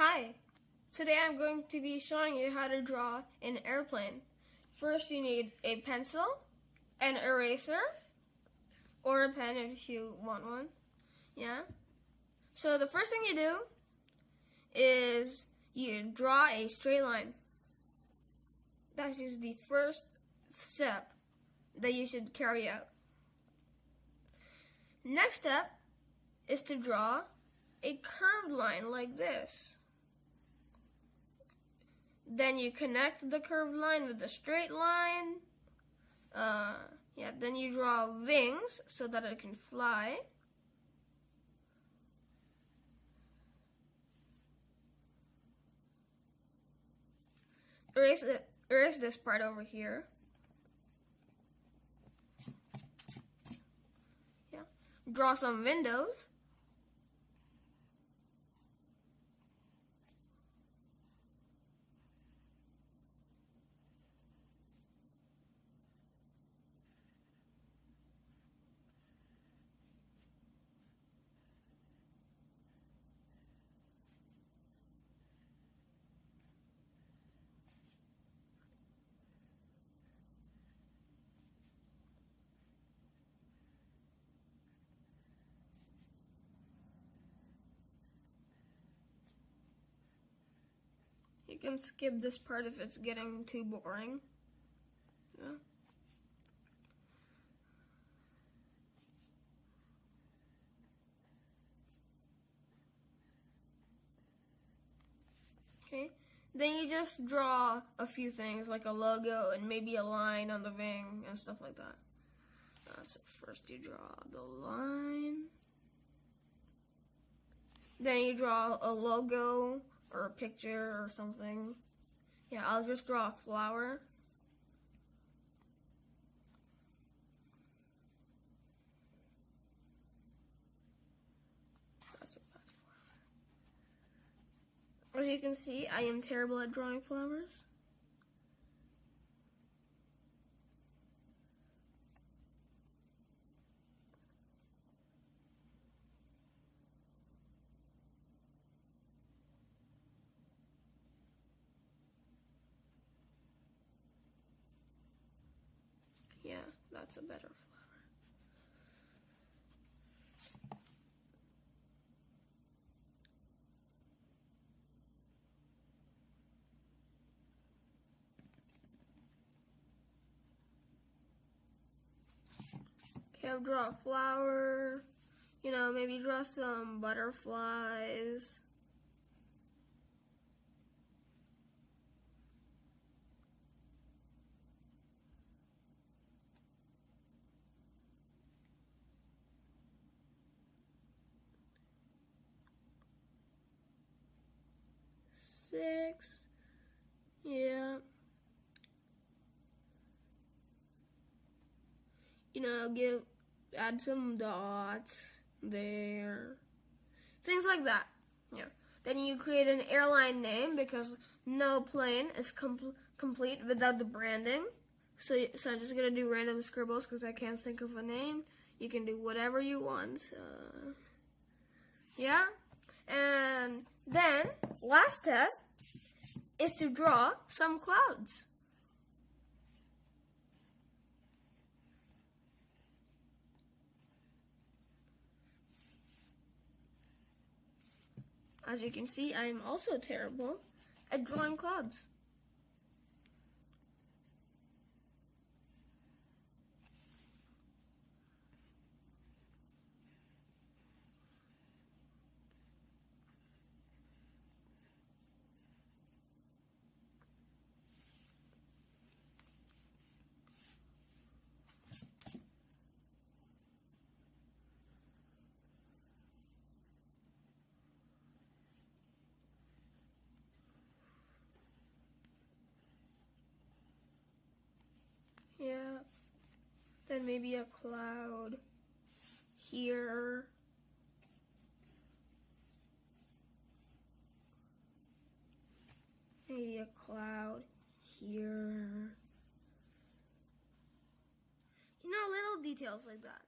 Hi, today I'm going to be showing you how to draw an airplane. First you need a pencil, an eraser, or a pen if you want one. Yeah. So the first thing you do is you draw a straight line. That is the first step that you should carry out. Next step is to draw a curved line like this. Then you connect the curved line with the straight line. Then you draw wings so that it can fly. Erase this part over here. Yeah. Draw some windows. You can skip this part if it's getting too boring. Yeah. Okay. Then you just draw a few things like a logo and maybe a line on the wing and stuff like that. So first you draw the line. Then you draw a logo or a picture or something. Yeah, I'll just draw a flower. That's a bad flower. As you can see, I am terrible at drawing flowers. Yeah, that's a better flower. Okay, I'll draw a flower. You know, maybe draw some butterflies. Six. Yeah. You know, add some dots there. Things like that. Yeah. Then you create an airline name because no plane is complete without the branding. So I'm just gonna do random scribbles because I can't think of a name. You can do whatever you want. Yeah. And then last step is to draw some clouds. As you can see, I am also terrible at drawing clouds. Yeah. Then maybe a cloud here. Maybe a cloud here. You know, little details like that.